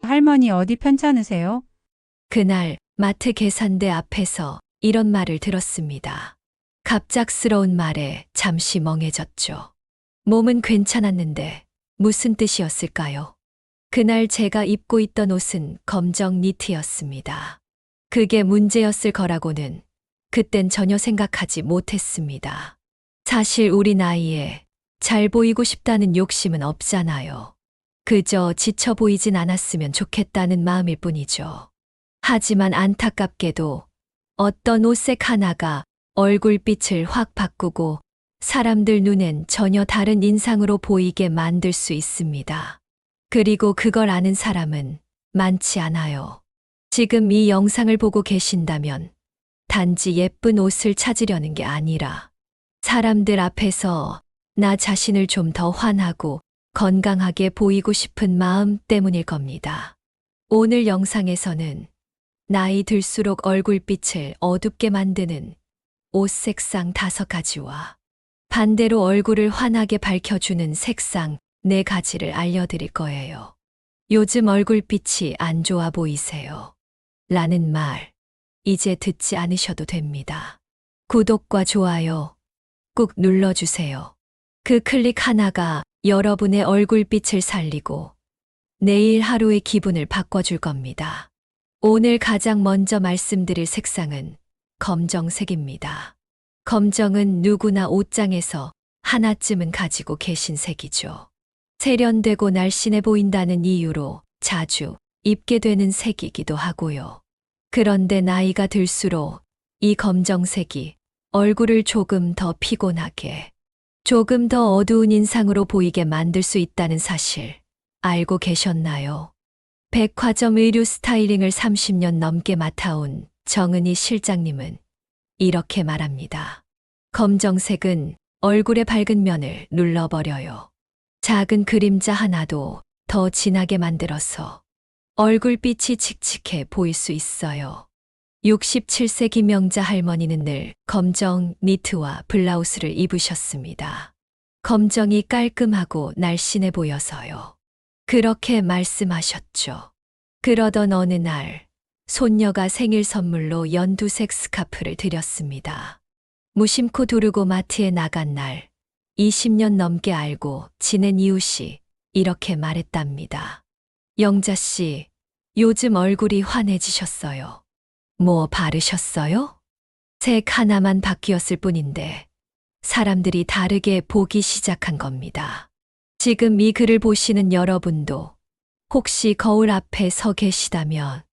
할머니 어디 편찮으세요? 그날 마트 계산대 앞에서 이런 말을 들었습니다. 갑작스러운 말에 잠시 멍해졌죠. 몸은 괜찮았는데 무슨 뜻이었을까요? 그날 제가 입고 있던 옷은 검정 니트였습니다. 그게 문제였을 거라고는 그땐 전혀 생각하지 못했습니다. 사실 우리 나이에 잘 보이고 싶다는 욕심은 없잖아요. 그저 지쳐 보이진 않았으면 좋겠다는 마음일 뿐이죠. 하지만 안타깝게도 어떤 옷색 하나가 얼굴빛을 확 바꾸고 사람들 눈엔 전혀 다른 인상으로 보이게 만들 수 있습니다. 그리고 그걸 아는 사람은 많지 않아요. 지금 이 영상을 보고 계신다면 단지 예쁜 옷을 찾으려는 게 아니라 사람들 앞에서 나 자신을 좀 더 환하고 건강하게 보이고 싶은 마음 때문일 겁니다. 오늘 영상에서는 나이 들수록 얼굴빛을 어둡게 만드는 옷 색상 5가지와 반대로 얼굴을 환하게 밝혀주는 색상 4가지를 알려드릴 거예요. 요즘 얼굴빛이 안 좋아 보이세요? 라는 말, 이제 듣지 않으셔도 됩니다. 구독과 좋아요 꾹 눌러주세요. 그 클릭 하나가 여러분의 얼굴빛을 살리고 내일 하루의 기분을 바꿔줄 겁니다. 오늘 가장 먼저 말씀드릴 색상은 검정색입니다. 검정은 누구나 옷장에서 하나쯤은 가지고 계신 색이죠. 세련되고 날씬해 보인다는 이유로 자주 입게 되는 색이기도 하고요. 그런데 나이가 들수록 이 검정색이 얼굴을 조금 더 피곤하게, 조금 더 어두운 인상으로 보이게 만들 수 있다는 사실 알고 계셨나요? 백화점 의류 스타일링을 30년 넘게 맡아온 정은희 실장님은 이렇게 말합니다. 검정색은 얼굴의 밝은 면을 눌러버려요. 작은 그림자 하나도 더 진하게 만들어서 얼굴빛이 칙칙해 보일 수 있어요. 67세 김영자 할머니는 늘 검정 니트와 블라우스를 입으셨습니다. 검정이 깔끔하고 날씬해 보여서요. 그렇게 말씀하셨죠. 그러던 어느 날 손녀가 생일 선물로 연두색 스카프를 드렸습니다. 무심코 두르고 마트에 나간 날 20년 넘게 알고 지낸 이웃이 이렇게 말했답니다. 영자 씨, 요즘 얼굴이 환해지셨어요. 뭐 바르셨어요? 색 하나만 바뀌었을 뿐인데 사람들이 다르게 보기 시작한 겁니다. 지금 이 글을 보시는 여러분도 혹시 거울 앞에 서 계시다면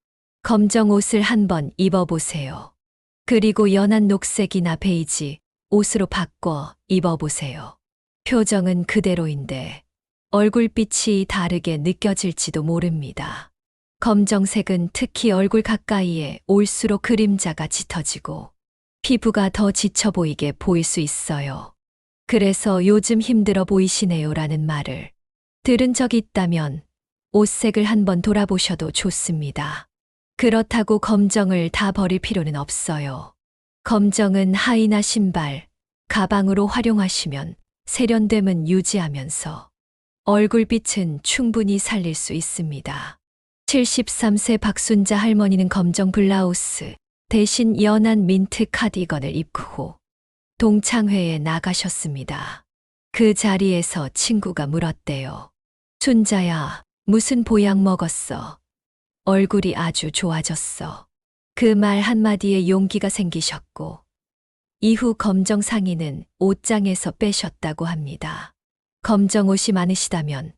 검정 옷을 한번 입어보세요. 그리고 연한 녹색이나 베이지 옷으로 바꿔 입어보세요. 표정은 그대로인데 얼굴빛이 다르게 느껴질지도 모릅니다. 검정색은 특히 얼굴 가까이에 올수록 그림자가 짙어지고 피부가 더 지쳐 보이게 보일 수 있어요. 그래서 요즘 힘들어 보이시네요 라는 말을 들은 적이 있다면 옷색을 한번 돌아보셔도 좋습니다. 그렇다고 검정을 다 버릴 필요는 없어요. 검정은 하의나 신발, 가방으로 활용하시면 세련됨은 유지하면서 얼굴빛은 충분히 살릴 수 있습니다. 73세 박순자 할머니는 검정 블라우스 대신 연한 민트 카디건을 입고 후 동창회에 나가셨습니다. 그 자리에서 친구가 물었대요. 순자야, 무슨 보약 먹었어? 얼굴이 아주 좋아졌어. 그 말 한마디에 용기가 생기셨고 이후 검정 상의는 옷장에서 빼셨다고 합니다. 검정 옷이 많으시다면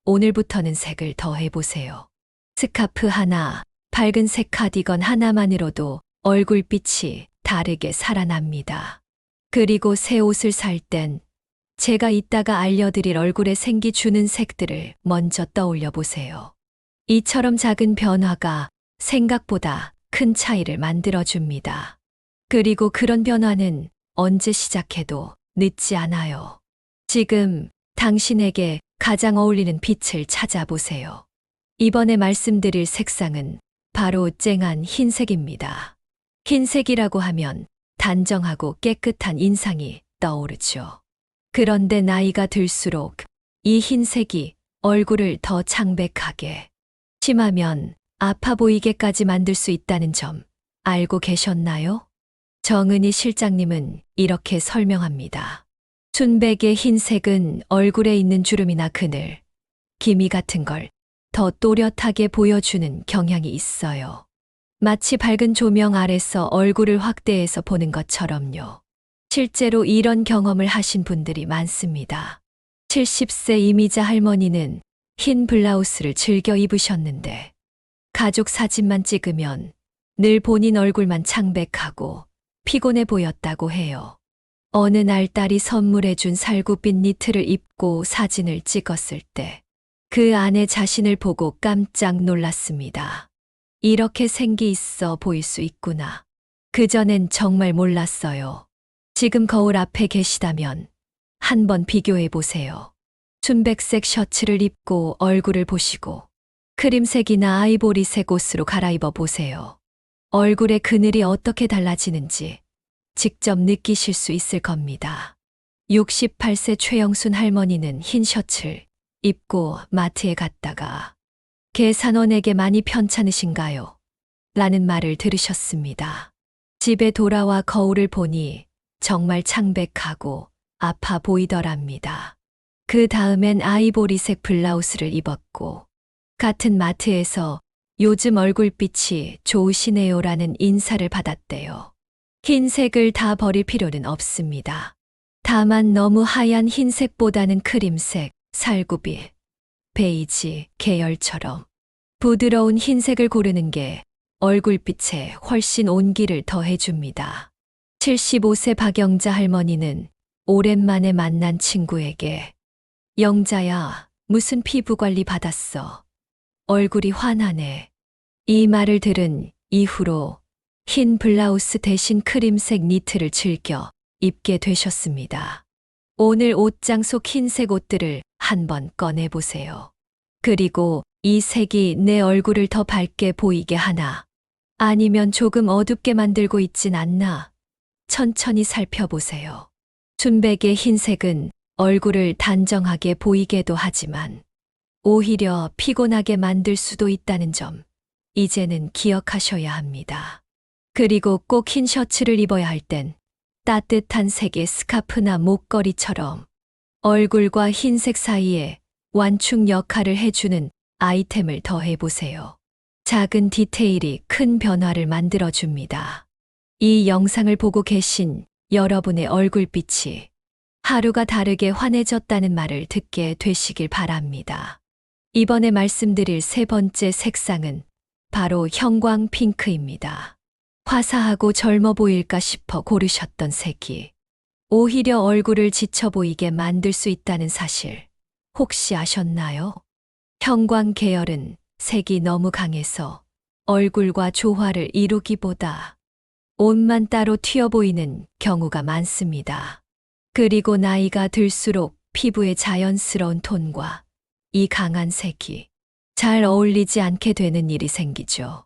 오늘부터는 색을 더해보세요. 스카프 하나, 밝은 색 카디건 하나만으로도 얼굴빛이 다르게 살아납니다. 그리고 새 옷을 살 땐 제가 이따가 알려드릴 얼굴에 생기 주는 색들을 먼저 떠올려 보세요. 이처럼 작은 변화가 생각보다 큰 차이를 만들어줍니다. 그리고 그런 변화는 언제 시작해도 늦지 않아요. 지금 당신에게 가장 어울리는 빛을 찾아보세요. 이번에 말씀드릴 색상은 바로 쨍한 흰색입니다. 흰색이라고 하면 단정하고 깨끗한 인상이 떠오르죠. 그런데 나이가 들수록 이 흰색이 얼굴을 더 창백하게, 심하면 아파 보이게까지 만들 수 있다는 점 알고 계셨나요? 정은희 실장님은 이렇게 설명합니다. 순백의 흰색은 얼굴에 있는 주름이나 그늘, 기미 같은 걸 더 또렷하게 보여주는 경향이 있어요. 마치 밝은 조명 아래서 얼굴을 확대해서 보는 것처럼요. 실제로 이런 경험을 하신 분들이 많습니다. 70세 이미자 할머니는 흰 블라우스를 즐겨 입으셨는데 가족 사진만 찍으면 늘 본인 얼굴만 창백하고 피곤해 보였다고 해요. 어느 날 딸이 선물해준 살구빛 니트를 입고 사진을 찍었을 때 그 안에 자신을 보고 깜짝 놀랐습니다. 이렇게 생기 있어 보일 수 있구나. 그전엔 정말 몰랐어요. 지금 거울 앞에 계시다면 한번 비교해 보세요. 순백색 셔츠를 입고 얼굴을 보시고 크림색이나 아이보리색 옷으로 갈아입어 보세요. 얼굴의 그늘이 어떻게 달라지는지 직접 느끼실 수 있을 겁니다. 68세 최영순 할머니는 흰 셔츠를 입고 마트에 갔다가 계산원에게 많이 편찮으신가요? 라는 말을 들으셨습니다. 집에 돌아와 거울을 보니 정말 창백하고 아파 보이더랍니다. 그 다음엔 아이보리색 블라우스를 입었고 같은 마트에서 요즘 얼굴빛이 좋으시네요라는 인사를 받았대요. 흰색을 다 버릴 필요는 없습니다. 다만 너무 하얀 흰색보다는 크림색, 살구빛, 베이지 계열처럼 부드러운 흰색을 고르는 게 얼굴빛에 훨씬 온기를 더해줍니다. 75세 박영자 할머니는 오랜만에 만난 친구에게 영자야, 무슨 피부 관리 받았어? 얼굴이 환하네. 이 말을 들은 이후로 흰 블라우스 대신 크림색 니트를 즐겨 입게 되셨습니다. 오늘 옷장 속 흰색 옷들을 한번 꺼내보세요. 그리고 이 색이 내 얼굴을 더 밝게 보이게 하나? 아니면 조금 어둡게 만들고 있진 않나? 천천히 살펴보세요. 순백의 흰색은 얼굴을 단정하게 보이게도 하지만 오히려 피곤하게 만들 수도 있다는 점 이제는 기억하셔야 합니다. 그리고 꼭 흰 셔츠를 입어야 할 땐 따뜻한 색의 스카프나 목걸이처럼 얼굴과 흰색 사이에 완충 역할을 해주는 아이템을 더해보세요. 작은 디테일이 큰 변화를 만들어줍니다. 이 영상을 보고 계신 여러분의 얼굴빛이 하루가 다르게 환해졌다는 말을 듣게 되시길 바랍니다. 이번에 말씀드릴 세 번째 색상은 바로 형광 핑크입니다. 화사하고 젊어 보일까 싶어 고르셨던 색이 오히려 얼굴을 지쳐 보이게 만들 수 있다는 사실 혹시 아셨나요? 형광 계열은 색이 너무 강해서 얼굴과 조화를 이루기보다 옷만 따로 튀어 보이는 경우가 많습니다. 그리고 나이가 들수록 피부의 자연스러운 톤과 이 강한 색이 잘 어울리지 않게 되는 일이 생기죠.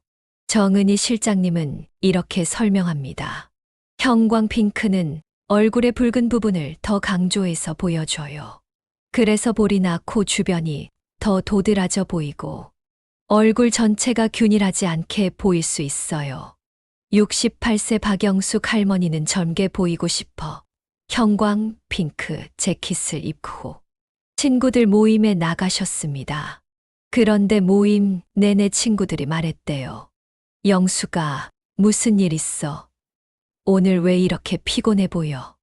정은희 실장님은 이렇게 설명합니다. 형광 핑크는 얼굴의 붉은 부분을 더 강조해서 보여줘요. 그래서 볼이나 코 주변이 더 도드라져 보이고 얼굴 전체가 균일하지 않게 보일 수 있어요. 68세 박영숙 할머니는 젊게 보이고 싶어 형광 핑크 재킷을 입고 친구들 모임에 나가셨습니다. 그런데 모임 내내 친구들이 말했대요. 영수가 무슨 일 있어? 오늘 왜 이렇게 피곤해 보여?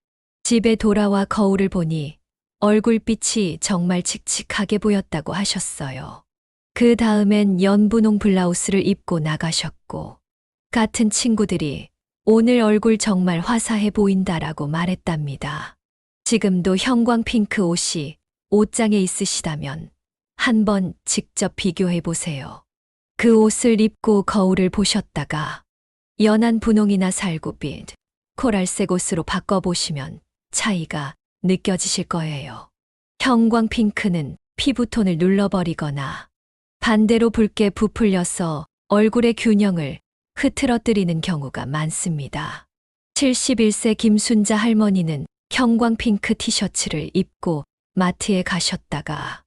집에 돌아와 거울을 보니 얼굴빛이 정말 칙칙하게 보였다고 하셨어요. 그 다음엔 연분홍 블라우스를 입고 나가셨고 같은 친구들이 오늘 얼굴 정말 화사해 보인다라고 말했답니다. 지금도 형광 핑크 옷이 옷장에 있으시다면 한번 직접 비교해 보세요. 그 옷을 입고 거울을 보셨다가 연한 분홍이나 살구빛, 코랄색 옷으로 바꿔보시면 차이가 느껴지실 거예요. 형광 핑크는 피부톤을 눌러버리거나 반대로 붉게 부풀려서 얼굴의 균형을 흐트러뜨리는 경우가 많습니다. 71세 김순자 할머니는 형광 핑크 티셔츠를 입고 마트에 가셨다가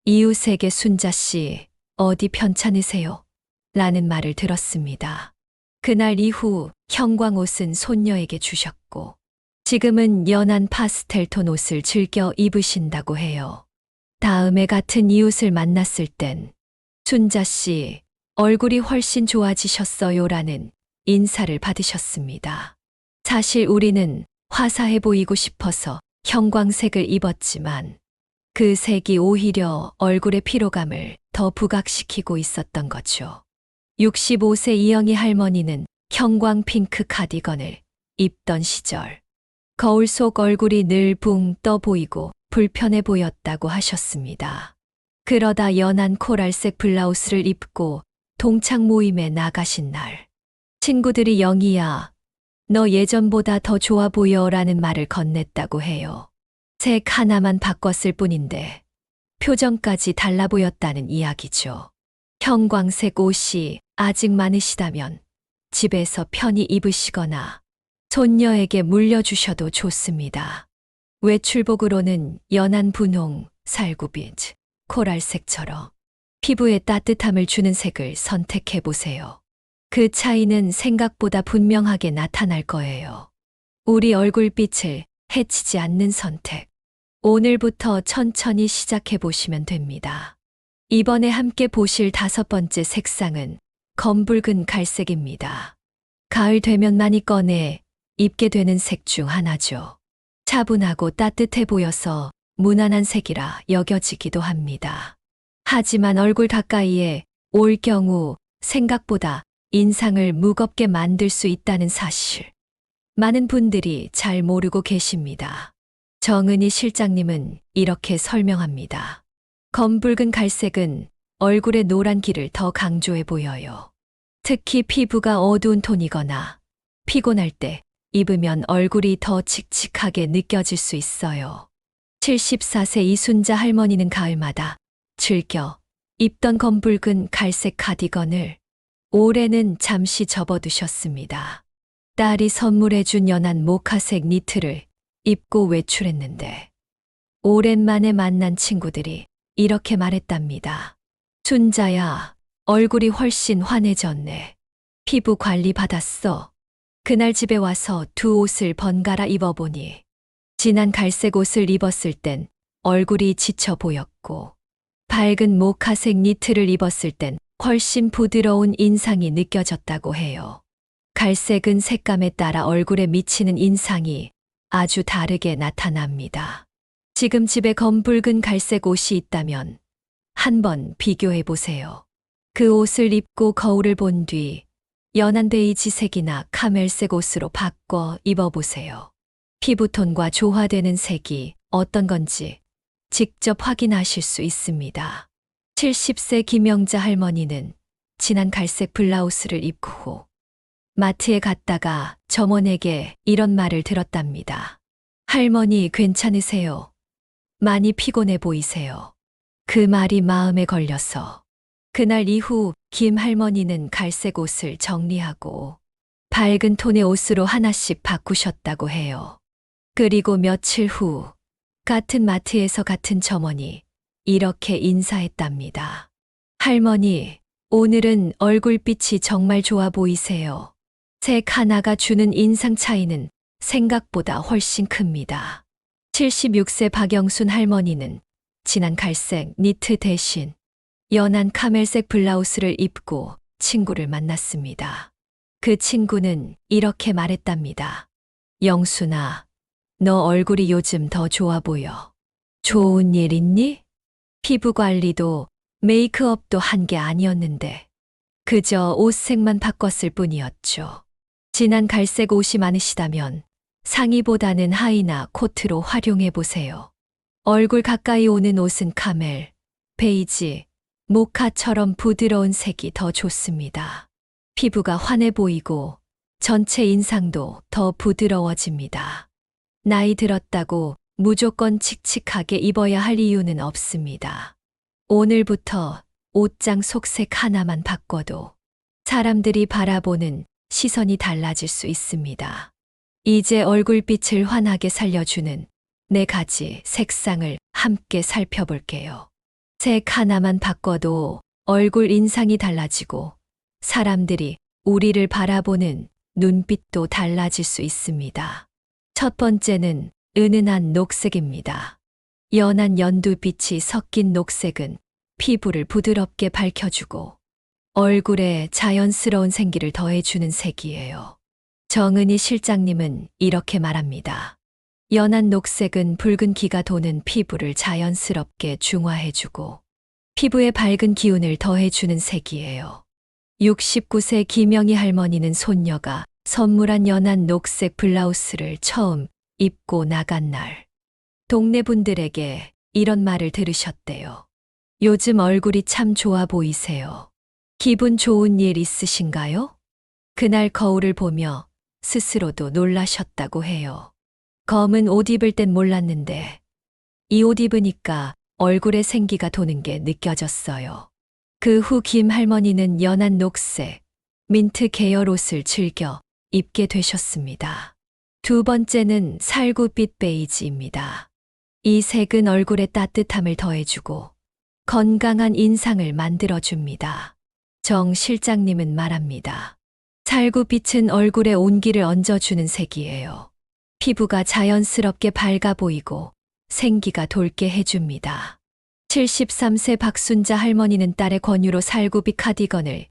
이웃에게 순자 씨, 어디 편찮으세요? 라는 말을 들었습니다. 그날 이후 형광 옷은 손녀에게 주셨고, 지금은 연한 파스텔톤 옷을 즐겨 입으신다고 해요. 다음에 같은 이웃을 만났을 땐 순자 씨, 얼굴이 훨씬 좋아지셨어요라는 인사를 받으셨습니다. 사실 우리는 화사해 보이고 싶어서 형광색을 입었지만 그 색이 오히려 얼굴의 피로감을 더 부각시키고 있었던 거죠. 65세 이영희 할머니는 형광 핑크 카디건을 입던 시절, 거울 속 얼굴이 늘 붕 떠 보이고 불편해 보였다고 하셨습니다. 그러다 연한 코랄색 블라우스를 입고 동창 모임에 나가신 날, 친구들이 영희야, 너 예전보다 더 좋아 보여라는 말을 건넸다고 해요. 색 하나만 바꿨을 뿐인데 표정까지 달라 보였다는 이야기죠. 형광색 옷이 아직 많으시다면 집에서 편히 입으시거나 손녀에게 물려주셔도 좋습니다. 외출복으로는 연한 분홍, 살구빛, 코랄색처럼 피부에 따뜻함을 주는 색을 선택해 보세요. 그 차이는 생각보다 분명하게 나타날 거예요. 우리 얼굴빛을 해치지 않는 선택. 오늘부터 천천히 시작해 보시면 됩니다. 이번에 함께 보실 5번째 색상은 검붉은 갈색입니다. 가을 되면 많이 꺼내 입게 되는 색 중 하나죠. 차분하고 따뜻해 보여서 무난한 색이라 여겨지기도 합니다. 하지만 얼굴 가까이에 올 경우 생각보다 인상을 무겁게 만들 수 있다는 사실, 많은 분들이 잘 모르고 계십니다. 정은희 실장님은 이렇게 설명합니다. 검붉은 갈색은 얼굴의 노란 기를 더 강조해 보여요. 특히 피부가 어두운 톤이거나 피곤할 때 입으면 얼굴이 더 칙칙하게 느껴질 수 있어요. 74세 이순자 할머니는 가을마다 즐겨 입던 검붉은 갈색 카디건을 올해는 잠시 접어두셨습니다. 딸이 선물해준 연한 모카색 니트를 입고 외출했는데 오랜만에 만난 친구들이 이렇게 말했답니다. 순자야, 얼굴이 훨씬 환해졌네. 피부 관리 받았어. 그날 집에 와서 두 옷을 번갈아 입어보니 진한 갈색 옷을 입었을 땐 얼굴이 지쳐 보였고 밝은 모카색 니트를 입었을 땐 훨씬 부드러운 인상이 느껴졌다고 해요. 갈색은 색감에 따라 얼굴에 미치는 인상이 아주 다르게 나타납니다. 지금 집에 검붉은 갈색 옷이 있다면 한번 비교해 보세요. 그 옷을 입고 거울을 본 뒤 연한 베이지색이나 카멜색 옷으로 바꿔 입어보세요. 피부톤과 조화되는 색이 어떤 건지 직접 확인하실 수 있습니다. 70세 김영자 할머니는 진한 갈색 블라우스를 입고 마트에 갔다가 점원에게 이런 말을 들었답니다. 할머니 괜찮으세요? 많이 피곤해 보이세요. 그 말이 마음에 걸려서 그날 이후 김 할머니는 갈색 옷을 정리하고 밝은 톤의 옷으로 하나씩 바꾸셨다고 해요. 그리고 며칠 후 같은 마트에서 같은 점원이 이렇게 인사했답니다. 할머니, 오늘은 얼굴빛이 정말 좋아 보이세요. 색 하나가 주는 인상 차이는 생각보다 훨씬 큽니다. 76세 박영순 할머니는 진한 갈색 니트 대신 연한 카멜색 블라우스를 입고 친구를 만났습니다. 그 친구는 이렇게 말했답니다. 영순아, 너 얼굴이 요즘 더 좋아 보여. 좋은 일 있니? 피부 관리도 메이크업도 한 게 아니었는데 그저 옷색만 바꿨을 뿐이었죠. 진한 갈색 옷이 많으시다면 상의보다는 하의나 코트로 활용해 보세요. 얼굴 가까이 오는 옷은 카멜, 베이지, 모카처럼 부드러운 색이 더 좋습니다. 피부가 환해 보이고 전체 인상도 더 부드러워집니다. 나이 들었다고 무조건 칙칙하게 입어야 할 이유는 없습니다. 오늘부터 옷장 속색 하나만 바꿔도 사람들이 바라보는 시선이 달라질 수 있습니다. 이제 얼굴빛을 환하게 살려주는 4가지 색상을 함께 살펴볼게요. 색 하나만 바꿔도 얼굴 인상이 달라지고 사람들이 우리를 바라보는 눈빛도 달라질 수 있습니다. 첫 번째는 은은한 녹색입니다. 연한 연두빛이 섞인 녹색은 피부를 부드럽게 밝혀주고 얼굴에 자연스러운 생기를 더해주는 색이에요. 정은희 실장님은 이렇게 말합니다. 연한 녹색은 붉은 기가 도는 피부를 자연스럽게 중화해주고 피부에 밝은 기운을 더해주는 색이에요. 69세 김영희 할머니는 손녀가 선물한 연한 녹색 블라우스를 처음 입고 나간 날, 동네 분들에게 이런 말을 들으셨대요. 요즘 얼굴이 참 좋아 보이세요. 기분 좋은 일 있으신가요? 그날 거울을 보며 스스로도 놀라셨다고 해요. 검은 옷 입을 땐 몰랐는데 이 옷 입으니까 얼굴에 생기가 도는 게 느껴졌어요. 그 후 김 할머니는 연한 녹색, 민트 계열 옷을 즐겨 입게 되셨습니다. 두 번째는 살구빛 베이지입니다. 이 색은 얼굴에 따뜻함을 더해주고 건강한 인상을 만들어줍니다. 정 실장님은 말합니다. 살구빛은 얼굴에 온기를 얹어주는 색이에요. 피부가 자연스럽게 밝아 보이고 생기가 돌게 해줍니다. 73세 박순자 할머니는 딸의 권유로 살구빛 카디건을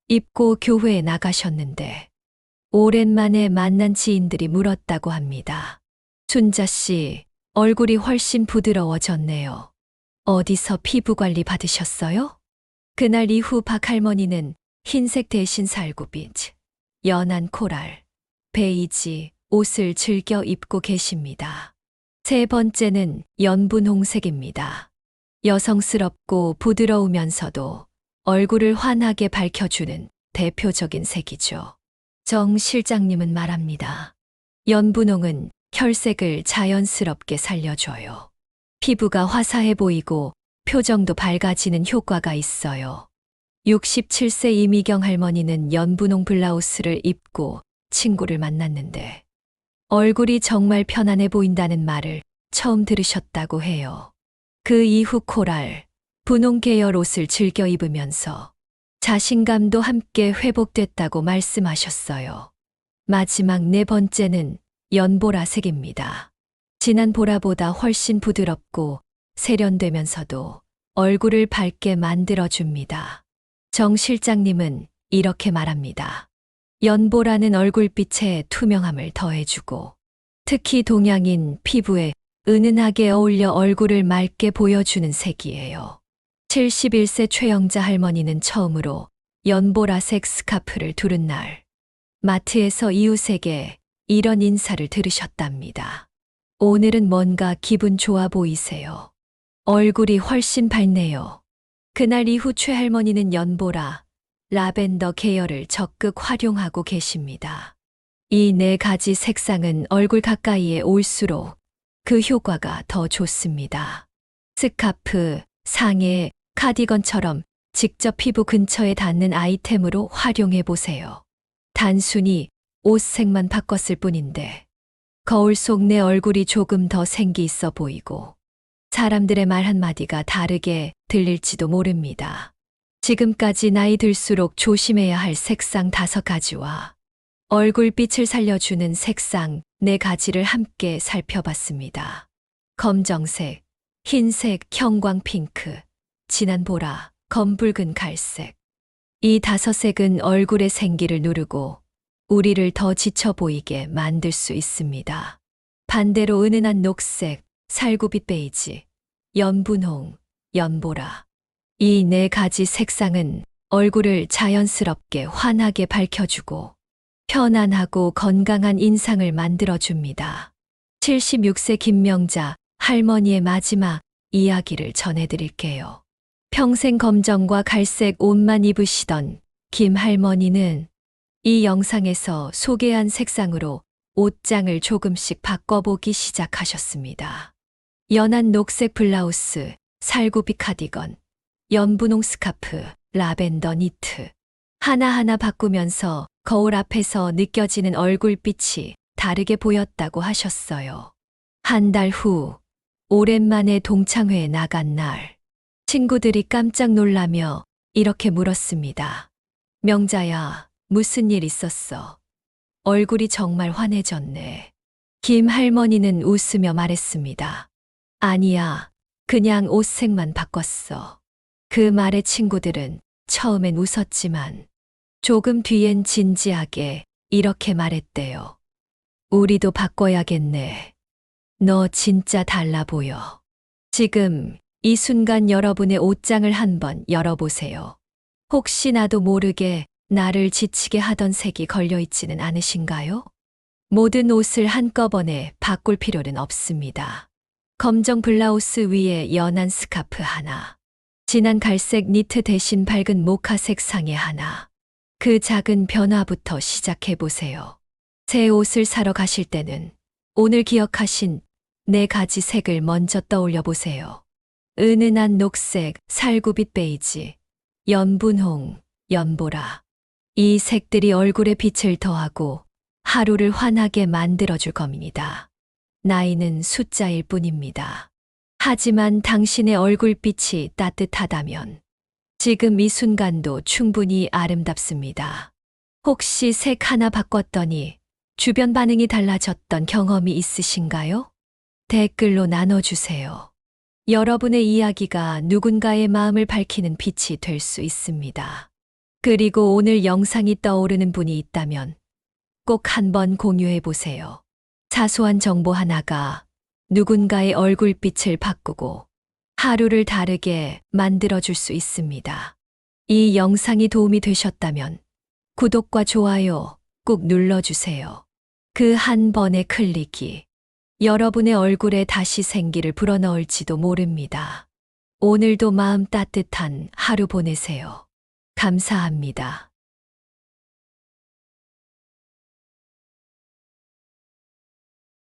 입고 교회에 나가셨는데 오랜만에 만난 지인들이 물었다고 합니다. 순자 씨, 얼굴이 훨씬 부드러워졌네요. 어디서 피부 관리 받으셨어요? 그날 이후 박 할머니는 흰색 대신 살구빛, 연한 코랄, 베이지 옷을 즐겨 입고 계십니다. 세 번째는 연분홍색입니다. 여성스럽고 부드러우면서도 얼굴을 환하게 밝혀주는 대표적인 색이죠. 정 실장님은 말합니다. 연분홍은 혈색을 자연스럽게 살려줘요. 피부가 화사해 보이고 표정도 밝아지는 효과가 있어요. 67세 이미경 할머니는 연분홍 블라우스를 입고 친구를 만났는데 얼굴이 정말 편안해 보인다는 말을 처음 들으셨다고 해요. 그 이후 코랄, 분홍 계열 옷을 즐겨 입으면서 자신감도 함께 회복됐다고 말씀하셨어요. 마지막 네 번째는 연보라색입니다. 진한 보라보다 훨씬 부드럽고 세련되면서도 얼굴을 밝게 만들어줍니다. 정 실장님은 이렇게 말합니다. 연보라는 얼굴빛에 투명함을 더해주고 특히 동양인 피부에 은은하게 어울려 얼굴을 맑게 보여주는 색이에요. 71세 최영자 할머니는 처음으로 연보라색 스카프를 두른 날 마트에서 이웃에게 이런 인사를 들으셨답니다. 오늘은 뭔가 기분 좋아 보이세요. 얼굴이 훨씬 밝네요. 그날 이후 최 할머니는 연보라, 라벤더 계열을 적극 활용하고 계십니다. 이 네 가지 색상은 얼굴 가까이에 올수록 그 효과가 더 좋습니다. 스카프, 상의, 카디건처럼 직접 피부 근처에 닿는 아이템으로 활용해 보세요. 단순히 옷색만 바꿨을 뿐인데 거울 속 내 얼굴이 조금 더 생기 있어 보이고 사람들의 말 한마디가 다르게 들릴지도 모릅니다. 지금까지 나이 들수록 조심해야 할 색상 5가지와 얼굴빛을 살려주는 색상 4가지를 함께 살펴봤습니다. 검정색, 흰색, 형광핑크, 진한 보라, 검붉은 갈색. 이 5색은 얼굴의 생기를 누르고 우리를 더 지쳐 보이게 만들 수 있습니다. 반대로 은은한 녹색, 살구빛 베이지, 연분홍, 연보라. 이 4가지 색상은 얼굴을 자연스럽게 환하게 밝혀주고 편안하고 건강한 인상을 만들어줍니다. 76세 김명자 할머니의 마지막 이야기를 전해드릴게요. 평생 검정과 갈색 옷만 입으시던 김 할머니는 이 영상에서 소개한 색상으로 옷장을 조금씩 바꿔보기 시작하셨습니다. 연한 녹색 블라우스, 살구빛 카디건, 연분홍 스카프, 라벤더 니트. 하나하나 바꾸면서 거울 앞에서 느껴지는 얼굴빛이 다르게 보였다고 하셨어요. 한 달 후, 오랜만에 동창회에 나간 날, 친구들이 깜짝 놀라며 이렇게 물었습니다. 명자야, 무슨 일 있었어? 얼굴이 정말 환해졌네. 김 할머니는 웃으며 말했습니다. 아니야, 그냥 옷색만 바꿨어. 그 말에 친구들은 처음엔 웃었지만 조금 뒤엔 진지하게 이렇게 말했대요. 우리도 바꿔야겠네. 너 진짜 달라 보여. 지금 이 순간 여러분의 옷장을 한번 열어보세요. 혹시 나도 모르게 나를 지치게 하던 색이 걸려있지는 않으신가요? 모든 옷을 한꺼번에 바꿀 필요는 없습니다. 검정 블라우스 위에 연한 스카프 하나. 진한 갈색 니트 대신 밝은 모카색 상의 하나. 그 작은 변화부터 시작해 보세요. 새 옷을 사러 가실 때는 오늘 기억하신 4가지 색을 먼저 떠올려 보세요. 은은한 녹색, 살구빛 베이지, 연분홍, 연보라. 이 색들이 얼굴에 빛을 더하고 하루를 환하게 만들어줄 겁니다. 나이는 숫자일 뿐입니다. 하지만 당신의 얼굴빛이 따뜻하다면 지금 이 순간도 충분히 아름답습니다. 혹시 색 하나 바꿨더니 주변 반응이 달라졌던 경험이 있으신가요? 댓글로 나눠주세요. 여러분의 이야기가 누군가의 마음을 밝히는 빛이 될 수 있습니다. 그리고 오늘 영상이 떠오르는 분이 있다면 꼭 한번 공유해 보세요. 사소한 정보 하나가 누군가의 얼굴빛을 바꾸고 하루를 다르게 만들어줄 수 있습니다. 이 영상이 도움이 되셨다면 구독과 좋아요 꼭 눌러주세요. 그 한 번의 클릭이 여러분의 얼굴에 다시 생기를 불어넣을지도 모릅니다. 오늘도 마음 따뜻한 하루 보내세요. 감사합니다.